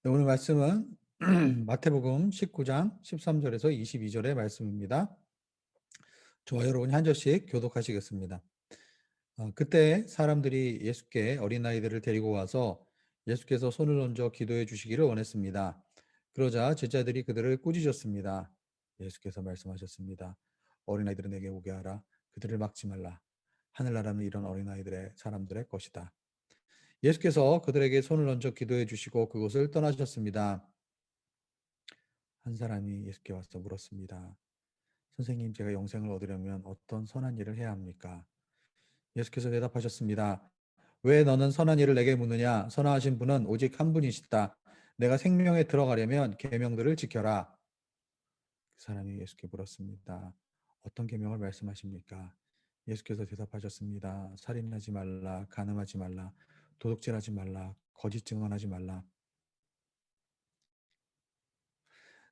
네, 오늘 말씀은 마태복음 19장 13절에서 22절의 말씀입니다. 저와 여러분이 한 절씩 교독하시겠습니다. 그때 사람들이 예수께 어린아이들을 데리고 와서 예수께서 손을 얹어 기도해 주시기를 원했습니다. 그러자 제자들이 그들을 꾸짖었습니다. 예수께서 말씀하셨습니다. 어린아이들은 내게 오게 하라. 그들을 막지 말라. 하늘나라는 이런 어린아이들의 사람들의 것이다. 예수께서 그들에게 손을 얹어 기도해 주시고 그곳을 떠나셨습니다. 한 사람이 예수께 와서 물었습니다. 선생님, 제가 영생을 얻으려면 어떤 선한 일을 해야 합니까? 예수께서 대답하셨습니다. 왜 너는 선한 일을 내게 묻느냐? 선하신 분은 오직 한 분이시다. 내가 생명에 들어가려면 계명들을 지켜라. 그 사람이 예수께 물었습니다. 어떤 계명을 말씀하십니까? 예수께서 대답하셨습니다. 살인하지 말라, 간음하지 말라, 도둑질하지 말라, 거짓 증언하지 말라.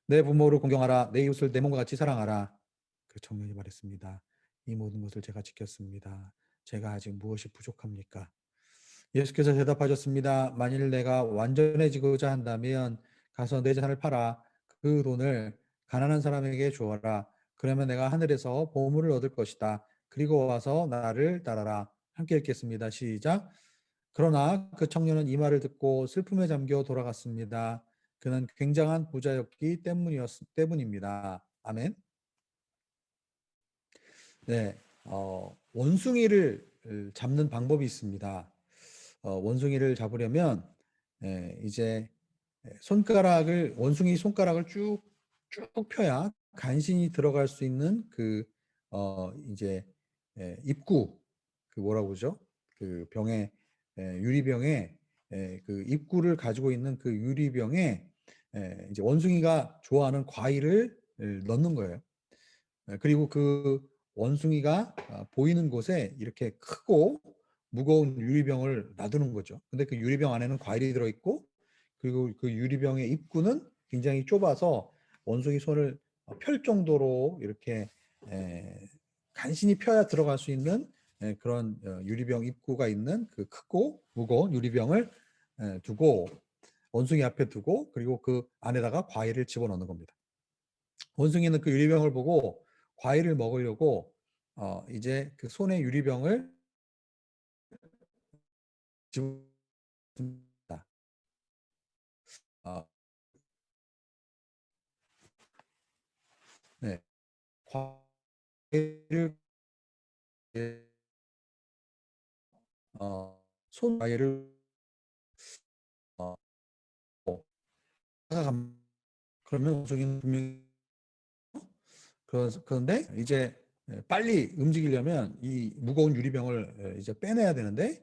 내 부모를 공경하라. 내 이웃을 내 몸과 같이 사랑하라. 그 청년이 말했습니다. 이 모든 것을 제가 지켰습니다. 제가 아직 무엇이 부족합니까? 예수께서 대답하셨습니다. 만일 내가 완전해지고자 한다면 가서 내 재산을 팔아 그 돈을 가난한 사람에게 주어라. 그러면 내가 하늘에서 보물을 얻을 것이다. 그리고 와서 나를 따라라. 함께 읽겠습니다. 시작. 그러나 그 청년은 이 말을 듣고 슬픔에 잠겨 돌아갔습니다. 그는 굉장한 부자였기 때문입니다. 아멘. 네, 원숭이를 잡는 방법이 있습니다. 원숭이를 잡으려면 이제 원숭이 손가락을 쭉 펴야 간신히 들어갈 수 있는 이제 입구, 그 뭐라고 그러죠? 그 병에 유리병에 그 입구를 가지고 있는 그 유리병에 이제 원숭이가 좋아하는 과일을 넣는 거예요. 그리고 그 원숭이가 보이는 곳에 이렇게 크고 무거운 유리병을 놔두는 거죠. 근데 그 유리병 안에는 과일이 들어있고, 그리고 그 유리병의 입구는 굉장히 좁아서 원숭이 손을 펼 정도로 이렇게 간신히 펴야 들어갈 수 있는 그런 유리병 입구가 있는 그 크고 무거운 유리병을 두고 원숭이 앞에 두고, 그리고 그 안에다가 과일을 집어넣는 겁니다. 원숭이는 그 유리병을 보고 과일을 먹으려고 이제 그 손에 유리병을 집습니다. 어, 네, 과일을 손 과일을 어, 다가갑니다. 그러면 원숭이는 분명히 그런데 이제 빨리 움직이려면 이 무거운 유리병을 이제 빼내야 되는데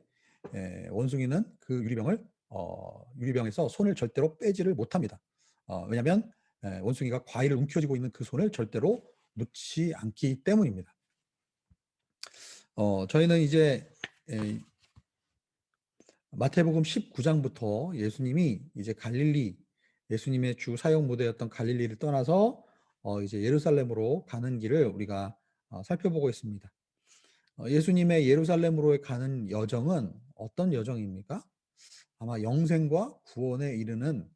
원숭이는 그 유리병에서 손을 절대로 빼지를 못합니다. 왜냐하면 원숭이가 과일을 움켜쥐고 있는 그 손을 절대로 놓지 않기 때문입니다. 저희는 이제 마태복음 19장부터 예수님이 이제 예수님의 주 사역 무대였던 갈릴리를 떠나서 이제 예루살렘으로 가는 길을 우리가 살펴보고 있습니다. 예수님의 예루살렘으로 가는 여정은 어떤 여정입니까? 아마 영생과 구원에 이르는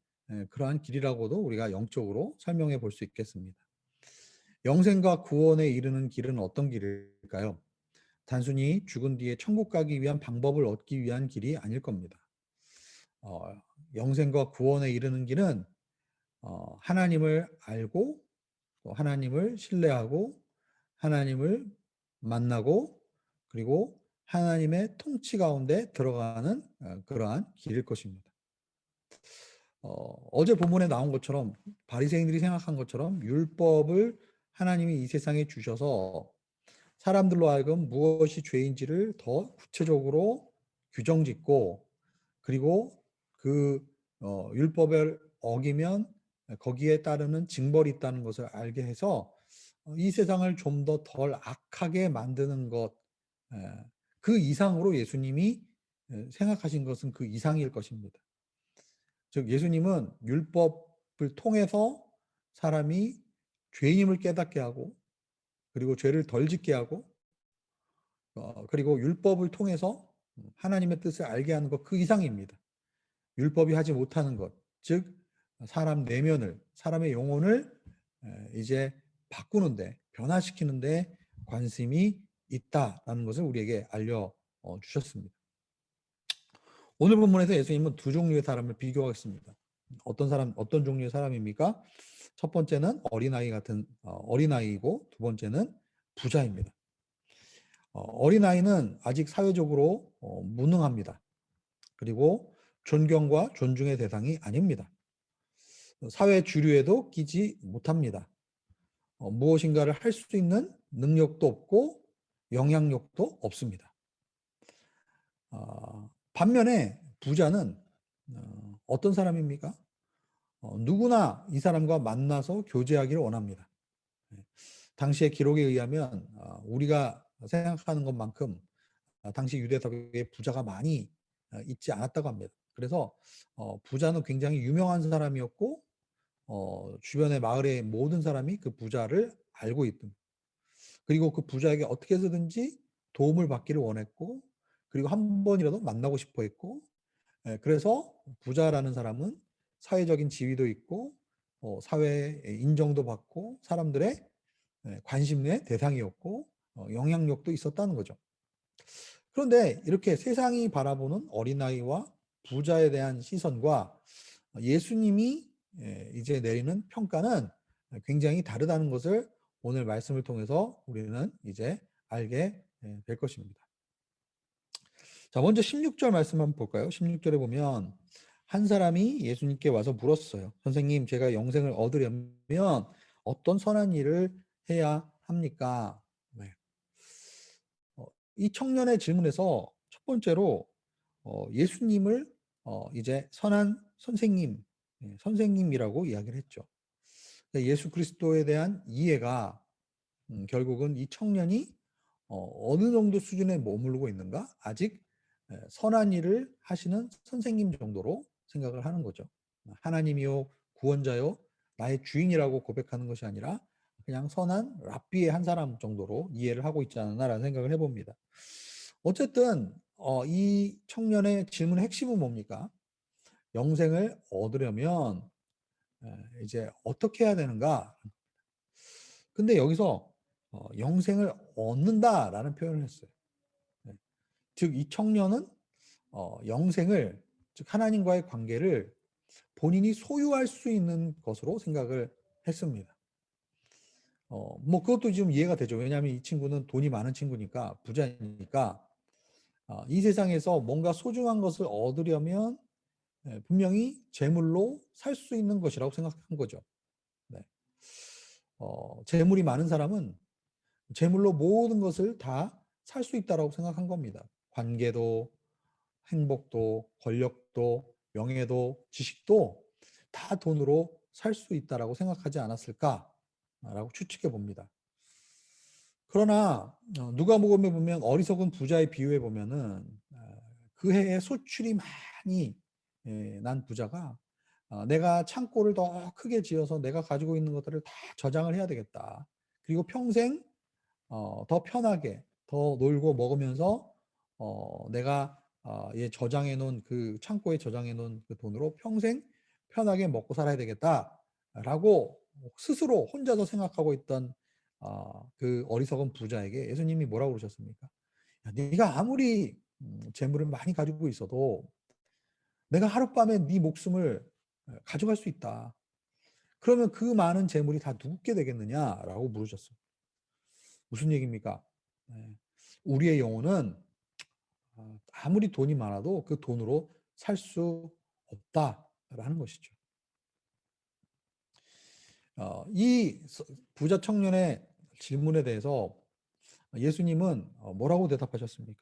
그러한 길이라고도 우리가 영적으로 설명해 볼 수 있겠습니다. 영생과 구원에 이르는 길은 어떤 길일까요? 단순히 죽은 뒤에 천국 가기 위한 방법을 얻기 위한 길이 아닐 겁니다. 어, 영생과 구원에 이르는 길은 하나님을 알고 또 하나님을 신뢰하고 하나님을 만나고 그리고 하나님의 통치 가운데 들어가는 그러한 길일 것입니다. 어제 본문에 나온 것처럼 바리새인들이 생각한 것처럼 율법을 하나님이 이 세상에 주셔서 사람들로 하여금 무엇이 죄인지를 더 구체적으로 규정짓고, 그리고 그 율법을 어기면 거기에 따르는 징벌이 있다는 것을 알게 해서 이 세상을 좀 더 덜 악하게 만드는 것, 그 이상으로 예수님이 생각하신 것은 그 이상일 것입니다. 즉 예수님은 율법을 통해서 사람이 죄임을 깨닫게 하고, 그리고 죄를 덜 짓게 하고, 그리고 율법을 통해서 하나님의 뜻을 알게 하는 것 그 이상입니다. 율법이 하지 못하는 것, 즉 사람 내면을, 사람의 영혼을 이제 바꾸는데, 변화시키는데 관심이 있다라는 것을 우리에게 알려 주셨습니다. 오늘 본문에서 예수님은 두 종류의 사람을 비교하겠습니다. 어떤 종류의 사람입니까? 첫 번째는 어린아이이고 두 번째는 부자입니다. 어린아이는 아직 사회적으로 무능합니다. 그리고 존경과 존중의 대상이 아닙니다. 사회 주류에도 끼지 못합니다. 무엇인가를 할 수 있는 능력도 없고 영향력도 없습니다. 반면에 부자는 어떤 사람입니까? 누구나 이 사람과 만나서 교제하기를 원합니다. 당시의 기록에 의하면 우리가 생각하는 것만큼 당시 유대 사회에 부자가 많이 있지 않았다고 합니다. 그래서 부자는 굉장히 유명한 사람이었고 주변의 마을의 모든 사람이 그 부자를 알고 있던, 그리고 그 부자에게 어떻게 해서든지 도움을 받기를 원했고, 그리고 한 번이라도 만나고 싶어 했고, 그래서 부자라는 사람은 사회적인 지위도 있고 사회의 인정도 받고 사람들의 관심의 대상이었고 영향력도 있었다는 거죠. 그런데 이렇게 세상이 바라보는 어린아이와 부자에 대한 시선과 예수님이 이제 내리는 평가는 굉장히 다르다는 것을 오늘 말씀을 통해서 우리는 이제 알게 될 것입니다. 자, 먼저 16절 말씀 한번 볼까요? 16절에 보면 한 사람이 예수님께 와서 물었어요. 선생님, 제가 영생을 얻으려면 어떤 선한 일을 해야 합니까? 네. 이 청년의 질문에서 첫 번째로 예수님을 이제 선한 선생님, 선생님이라고 이야기를 했죠. 예수 그리스도에 대한 이해가 결국은 이 청년이 어느 정도 수준에 머무르고 있는가? 아직 선한 일을 하시는 선생님 정도로 생각을 하는 거죠. 하나님이요, 구원자요, 나의 주인이라고 고백하는 것이 아니라 그냥 선한 랍비의 한 사람 정도로 이해를 하고 있지 않나라는 생각을 해봅니다. 어쨌든 이 청년의 질문의 핵심은 뭡니까? 영생을 얻으려면 이제 어떻게 해야 되는가? 근데 여기서 영생을 얻는다라는 표현을 했어요. 즉, 이 청년은 영생을, 즉 하나님과의 관계를 본인이 소유할 수 있는 것으로 생각을 했습니다. 뭐 그것도 좀 이해가 되죠. 왜냐하면 이 친구는 돈이 많은 친구니까, 부자니까 이 세상에서 뭔가 소중한 것을 얻으려면 분명히 재물로 살 수 있는 것이라고 생각한 거죠. 네. 재물이 많은 사람은 재물로 모든 것을 다 살 수 있다라고 생각한 겁니다. 관계도, 행복도, 권력도, 명예도, 지식도 다 돈으로 살 수 있다라고 생각하지 않았을까라고 추측해 봅니다. 그러나 누가복음에 보면 어리석은 부자의 비유에 보면은 그 해에 소출이 많이 난 부자가 내가 창고를 더 크게 지어서 내가 가지고 있는 것들을 다 저장을 해야 되겠다. 그리고 평생 더 편하게 더 놀고 먹으면서 내가 저장해 놓은 그 창고에 저장해 놓은 그 돈으로 평생 편하게 먹고 살아야 되겠다라고 스스로 혼자서 생각하고 있던 그 어리석은 부자에게 예수님이 뭐라고 그러셨습니까? 야, 네가 아무리 재물을 많이 가지고 있어도 내가 하룻밤에 네 목숨을 가져갈 수 있다. 그러면 그 많은 재물이 다 누구께 되겠느냐라고 물으셨어요. 무슨 얘기입니까? 우리의 영혼은 아무리 돈이 많아도 그 돈으로 살 수 없다라는 것이죠. 이 부자 청년의 질문에 대해서 예수님은 뭐라고 대답하셨습니까?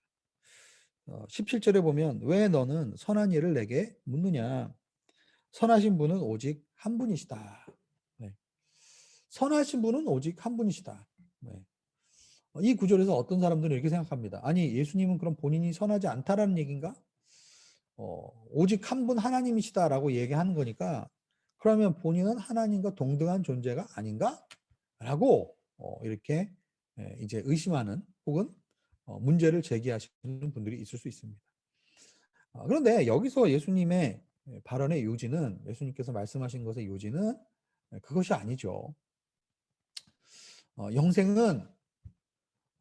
17절에 보면 왜 너는 선한 일을 내게 묻느냐? 선하신 분은 오직 한 분이시다. 네. 선하신 분은 오직 한 분이시다. 네. 이 구절에서 어떤 사람들은 이렇게 생각합니다. 아니, 예수님은 그럼 본인이 선하지 않다라는 얘기인가? 오직 한 분 하나님이시다라고 얘기하는 거니까 그러면 본인은 하나님과 동등한 존재가 아닌가? 라고 이렇게 이제 의심하는 혹은 문제를 제기하시는 분들이 있을 수 있습니다. 그런데 여기서 예수님의 발언의 요지는, 예수님께서 말씀하신 것의 요지는 그것이 아니죠. 영생은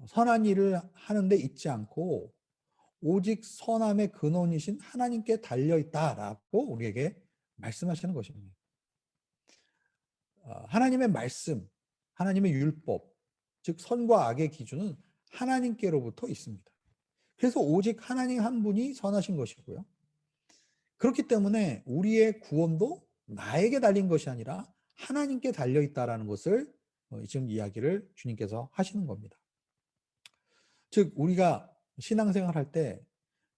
선한 일을 하는데 있지 않고 오직 선함의 근원이신 하나님께 달려있다라고 우리에게 말씀하시는 것입니다. 하나님의 말씀, 하나님의 율법, 즉 선과 악의 기준은 하나님께로부터 있습니다. 그래서 오직 하나님 한 분이 선하신 것이고요. 그렇기 때문에 우리의 구원도 나에게 달린 것이 아니라 하나님께 달려있다라는 것을 지금 이야기를 주님께서 하시는 겁니다. 즉 우리가 신앙생활 할 때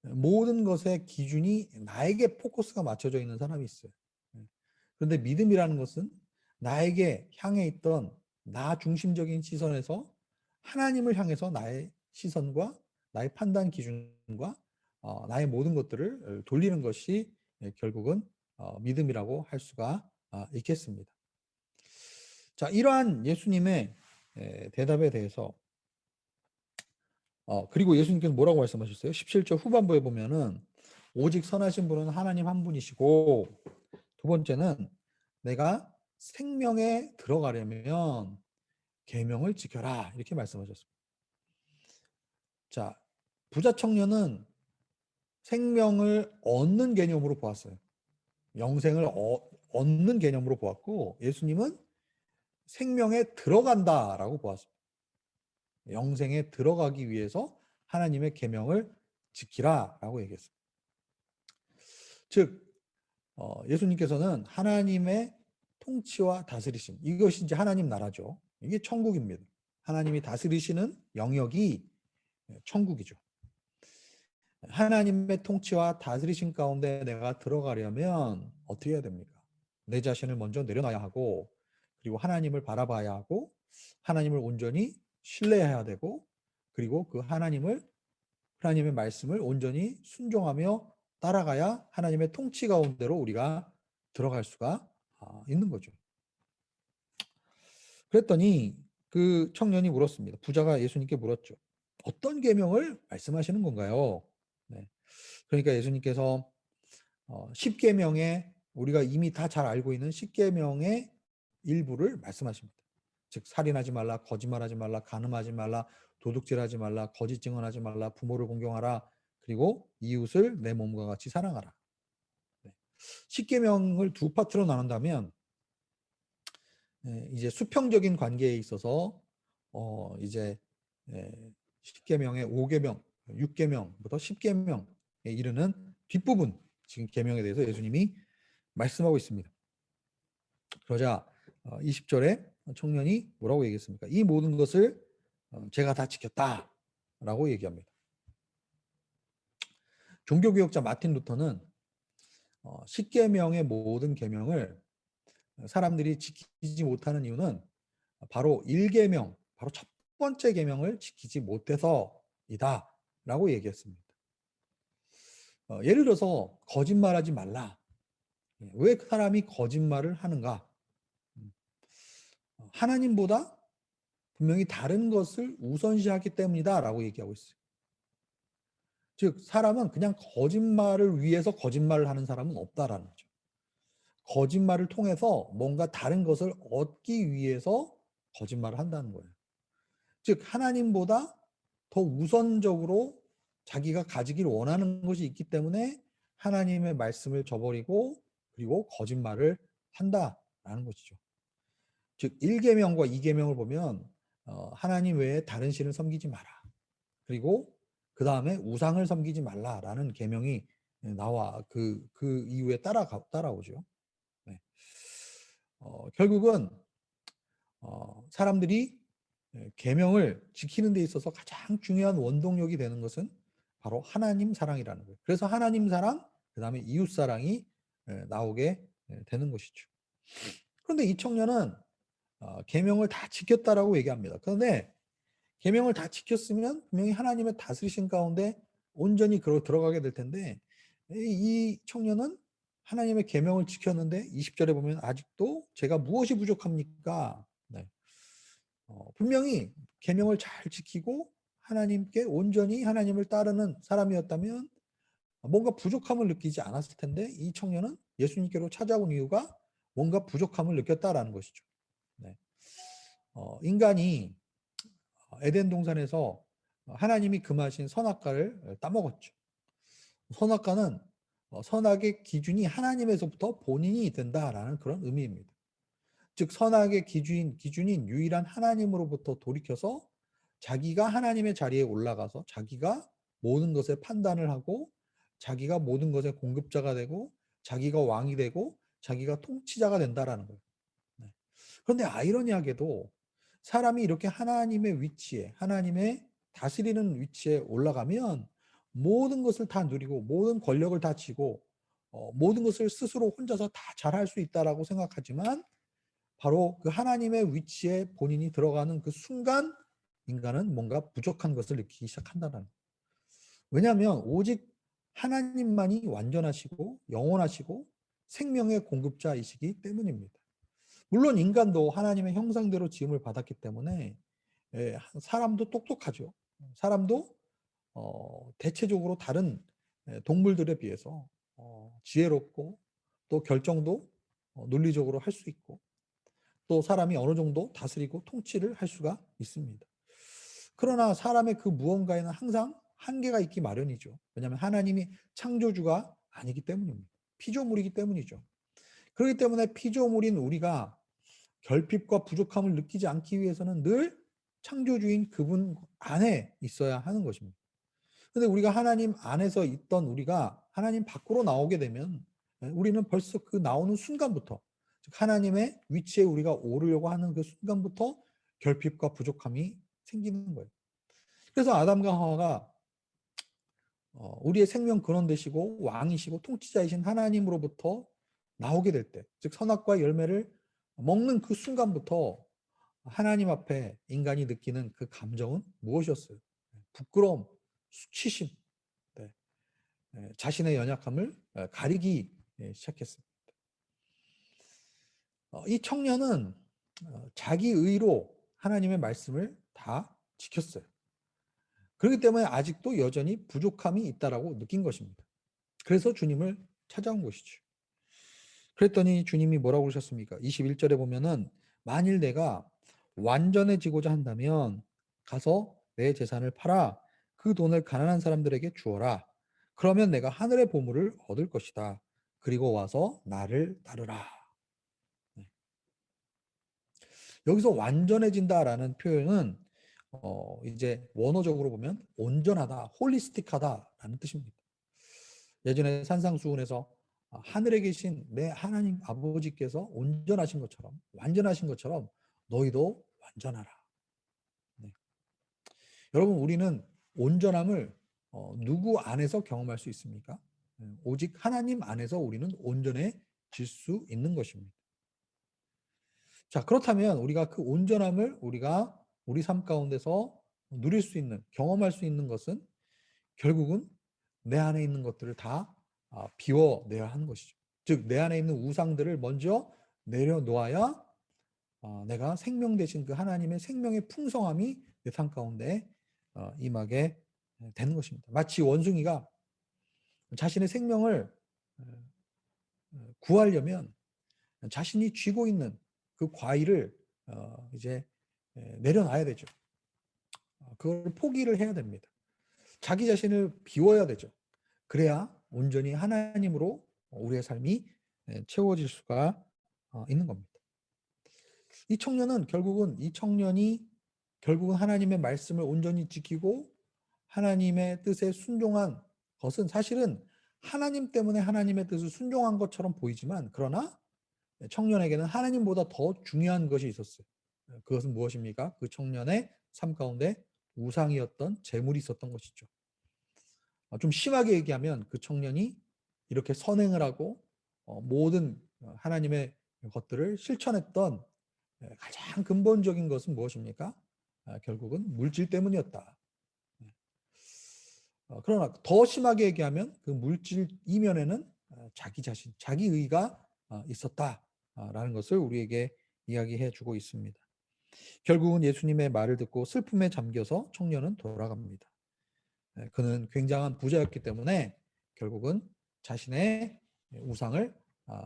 모든 것의 기준이 나에게 포커스가 맞춰져 있는 사람이 있어요. 그런데 믿음이라는 것은 나에게 향해 있던 나 중심적인 시선에서 하나님을 향해서 나의 시선과 나의 판단 기준과 나의 모든 것들을 돌리는 것이 결국은 믿음이라고 할 수가 있겠습니다. 자, 이러한 예수님의 대답에 대해서 그리고 예수님께서 뭐라고 말씀하셨어요? 17절 후반부에 보면은 오직 선하신 분은 하나님 한 분이시고, 두 번째는 내가 생명에 들어가려면 계명을 지켜라, 이렇게 말씀하셨습니다. 자, 부자 청년은 생명을 얻는 개념으로 보았어요. 영생을 얻는 개념으로 보았고, 예수님은 생명에 들어간다라고 보았습니다. 영생에 들어가기 위해서 하나님의 계명을 지키라라고 얘기했습니다. 즉 예수님께서는 하나님의 통치와 다스리심, 이것이 이제 하나님 나라죠. 이게 천국입니다. 하나님이 다스리시는 영역이 천국이죠. 하나님의 통치와 다스리심 가운데 내가 들어가려면 어떻게 해야 됩니까? 내 자신을 먼저 내려놔야 하고, 그리고 하나님을 바라봐야 하고, 하나님을 온전히 신뢰해야 되고, 그리고 그 하나님의 말씀을 온전히 순종하며 따라가야 하나님의 통치 가운데로 우리가 들어갈 수가 있는 거죠. 그랬더니 그 청년이 물었습니다. 부자가 예수님께 물었죠. 어떤 계명을 말씀하시는 건가요? 네. 그러니까 예수님께서 10계명에, 우리가 이미 다 잘 알고 있는 10계명의 일부를 말씀하십니다. 즉 살인하지 말라, 거짓말하지 말라, 간음하지 말라, 도둑질하지 말라, 거짓 증언하지 말라, 부모를 공경하라, 그리고 이웃을 내 몸과 같이 사랑하라. 10계명을 두 파트로 나눈다면 이제 수평적인 관계에 있어서 이제 10계명의 5계명, 6계명부터 10계명에 이르는 뒷부분, 지금 계명에 대해서 예수님이 말씀하고 있습니다. 그러자 20절에 청년이 뭐라고 얘기했습니까? 이 모든 것을 제가 다 지켰다라고 얘기합니다. 종교개혁자 마틴 루터는 10계명의 모든 계명을 사람들이 지키지 못하는 이유는 바로 1계명, 바로 첫 번째 계명을 지키지 못해서이다 라고 얘기했습니다. 예를 들어서 거짓말하지 말라. 왜 사람이 거짓말을 하는가? 하나님보다 분명히 다른 것을 우선시하기 때문이다 라고 얘기하고 있어요. 즉 사람은 그냥 거짓말을 위해서 거짓말을 하는 사람은 없다라는 거죠. 거짓말을 통해서 뭔가 다른 것을 얻기 위해서 거짓말을 한다는 거예요. 즉 하나님보다 더 우선적으로 자기가 가지길 원하는 것이 있기 때문에 하나님의 말씀을 저버리고 그리고 거짓말을 한다라는 것이죠. 즉 1계명과 2계명을 보면 하나님 외에 다른 신을 섬기지 마라. 그리고 그 다음에 우상을 섬기지 말라라는 계명이 나와 그 이후에 따라오죠. 네. 결국은 사람들이 계명을 지키는 데 있어서 가장 중요한 원동력이 되는 것은 바로 하나님 사랑이라는 거예요. 그래서 하나님 사랑, 그 다음에 이웃 사랑이 나오게 되는 것이죠. 그런데 이 청년은 계명을 다 지켰다라고 얘기합니다. 그런데 계명을 다 지켰으면 분명히 하나님의 다스리신 가운데 온전히 들어가게 될 텐데, 이 청년은 하나님의 계명을 지켰는데 20절에 보면 아직도 제가 무엇이 부족합니까? 네. 분명히 계명을 잘 지키고 하나님께 온전히 하나님을 따르는 사람이었다면 뭔가 부족함을 느끼지 않았을 텐데 이 청년은 예수님께로 찾아온 이유가 뭔가 부족함을 느꼈다라는 것이죠. 네. 인간이 에덴 동산에서 하나님이 금하신 선악과를 따먹었죠. 선악과는 선악의 기준이 하나님에서부터 본인이 된다라는 그런 의미입니다. 즉 선악의 기준인 유일한 하나님으로부터 돌이켜서 자기가 하나님의 자리에 올라가서 자기가 모든 것에 판단을 하고 자기가 모든 것의 공급자가 되고 자기가 왕이 되고 자기가 통치자가 된다라는 거예요. 네. 그런데 아이러니하게도 사람이 이렇게 하나님의 위치에 하나님의 다스리는 위치에 올라가면 모든 것을 다 누리고 모든 권력을 다 쥐고 모든 것을 스스로 혼자서 다 잘할 수 있다라고 생각하지만 바로 그 하나님의 위치에 본인이 들어가는 그 순간 인간은 뭔가 부족한 것을 느끼기 시작한다는 거예요. 왜냐하면 오직 하나님만이 완전하시고 영원하시고 생명의 공급자이시기 때문입니다. 물론 인간도 하나님의 형상대로 지음을 받았기 때문에 사람도 똑똑하죠. 사람도 대체적으로 다른 동물들에 비해서 지혜롭고 또 결정도 논리적으로 할 수 있고 또 사람이 어느 정도 다스리고 통치를 할 수가 있습니다. 그러나 사람의 그 무언가에는 항상 한계가 있기 마련이죠. 왜냐하면 하나님이 창조주가 아니기 때문입니다. 피조물이기 때문이죠. 그렇기 때문에 피조물인 우리가 결핍과 부족함을 느끼지 않기 위해서는 늘 창조주인 그분 안에 있어야 하는 것입니다. 근데 우리가 하나님 안에서 있던 우리가 하나님 밖으로 나오게 되면 우리는 벌써 그 나오는 순간부터 즉 하나님의 위치에 우리가 오르려고 하는 그 순간부터 결핍과 부족함이 생기는 거예요. 그래서 아담과 하와가 우리의 생명 근원 되시고 왕이시고 통치자이신 하나님으로부터 나오게 될 때, 즉 선악과 열매를 먹는 그 순간부터 하나님 앞에 인간이 느끼는 그 감정은 무엇이었어요? 부끄러움, 수치심, 네. 자신의 연약함을 가리기 시작했습니다. 이 청년은 자기 의로 하나님의 말씀을 다 지켰어요. 그렇기 때문에 아직도 여전히 부족함이 있다라고 느낀 것입니다. 그래서 주님을 찾아온 것이죠. 그랬더니 주님이 뭐라고 그러셨습니까? 21절에 보면은 만일 내가 완전해지고자 한다면 가서 내 재산을 팔아 그 돈을 가난한 사람들에게 주어라. 그러면 내가 하늘의 보물을 얻을 것이다. 그리고 와서 나를 따르라. 네. 여기서 완전해진다라는 표현은 이제 원어적으로 보면 온전하다, 홀리스틱하다라는 뜻입니다. 예전에 산상수훈에서 하늘에 계신 내 하나님 아버지께서 온전하신 것처럼 완전하신 것처럼 너희도 완전하라. 네. 여러분 우리는 온전함을 누구 안에서 경험할 수 있습니까? 오직 하나님 안에서 우리는 온전해질 수 있는 것입니다. 자, 그렇다면 우리가 그 온전함을 우리가 우리 삶 가운데서 누릴 수 있는, 경험할 수 있는 것은 결국은 내 안에 있는 것들을 다 비워내야 하는 것이죠. 즉, 내 안에 있는 우상들을 먼저 내려놓아야 내가 생명 되신 그 하나님의 생명의 풍성함이 내 삶 가운데 임하게 되는 것입니다. 마치 원숭이가 자신의 생명을 구하려면 자신이 쥐고 있는 그 과일을 이제 내려놔야 되죠. 그걸 포기를 해야 됩니다. 자기 자신을 비워야 되죠. 그래야 온전히 하나님으로 우리의 삶이 채워질 수가 있는 겁니다. 이 청년은 결국은 하나님의 말씀을 온전히 지키고 하나님의 뜻에 순종한 것은 사실은 하나님 때문에 하나님의 뜻을 순종한 것처럼 보이지만 그러나 청년에게는 하나님보다 더 중요한 것이 있었어요. 그것은 무엇입니까? 그 청년의 삶 가운데 우상이었던 재물이 있었던 것이죠. 좀 심하게 얘기하면 그 청년이 이렇게 선행을 하고 모든 하나님의 것들을 실천했던 가장 근본적인 것은 무엇입니까? 결국은 물질 때문이었다. 그러나 더 심하게 얘기하면 그 물질 이면에는 자기 자신, 자기 의가 있었다라는 것을 우리에게 이야기해 주고 있습니다. 결국은 예수님의 말을 듣고 슬픔에 잠겨서 청년은 돌아갑니다. 그는 굉장한 부자였기 때문에 결국은 자신의 우상을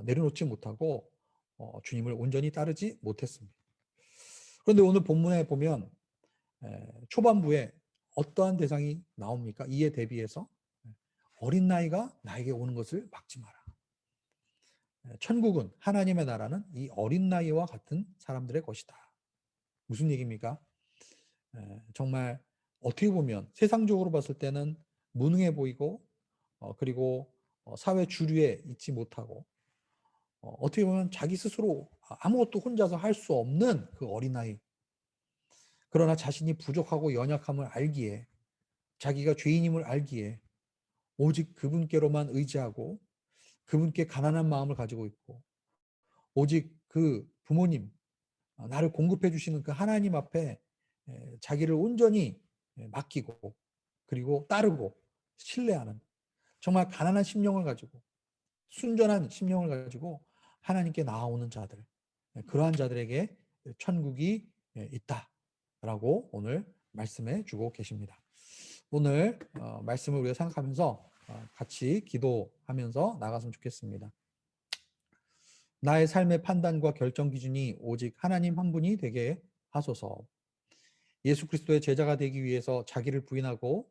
내려놓지 못하고 주님을 온전히 따르지 못했습니다. 그런데 오늘 본문에 보면 초반부에 어떠한 대상이 나옵니까? 이에 대비해서 어린 나이가 나에게 오는 것을 막지 마라. 천국은, 하나님의 나라는 이 어린 나이와 같은 사람들의 것이다. 무슨 얘기입니까? 정말 어떻게 보면 세상적으로 봤을 때는 무능해 보이고 그리고 사회 주류에 있지 못하고 어떻게 보면 자기 스스로 아무것도 혼자서 할 수 없는 그 어린아이, 그러나 자신이 부족하고 연약함을 알기에, 자기가 죄인임을 알기에 오직 그분께로만 의지하고 그분께 가난한 마음을 가지고 있고 오직 그 부모님, 나를 공급해 주시는 그 하나님 앞에 자기를 온전히 맡기고 그리고 따르고 신뢰하는, 정말 가난한 심령을 가지고 순전한 심령을 가지고 하나님께 나아오는 자들, 그러한 자들에게 천국이 있다라고 오늘 말씀해 주고 계십니다. 오늘 말씀을 우리가 생각하면서 같이 기도하면서 나갔으면 좋겠습니다. 나의 삶의 판단과 결정 기준이 오직 하나님 한 분이 되게 하소서. 예수 그리스도의 제자가 되기 위해서 자기를 부인하고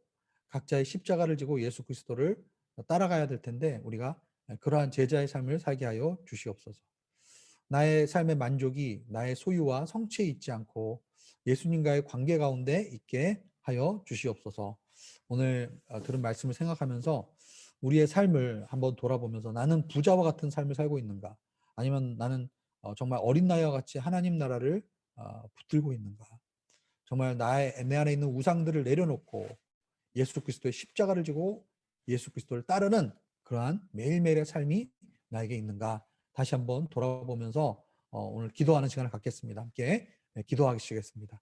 각자의 십자가를 지고 예수 그리스도를 따라가야 될 텐데 우리가 그러한 제자의 삶을 살게 하여 주시옵소서. 나의 삶의 만족이 나의 소유와 성취에 있지 않고 예수님과의 관계 가운데 있게 하여 주시옵소서. 오늘 들은 말씀을 생각하면서 우리의 삶을 한번 돌아보면서 나는 부자와 같은 삶을 살고 있는가? 아니면 나는 정말 어린 나이와 같이 하나님 나라를 붙들고 있는가? 정말 내 안에 있는 우상들을 내려놓고 예수 그리스도의 십자가를 지고 예수 그리스도를 따르는 그러한 매일매일의 삶이 나에게 있는가? 다시 한번 돌아보면서 오늘 기도하는 시간을 갖겠습니다. 함께 기도하시겠습니다.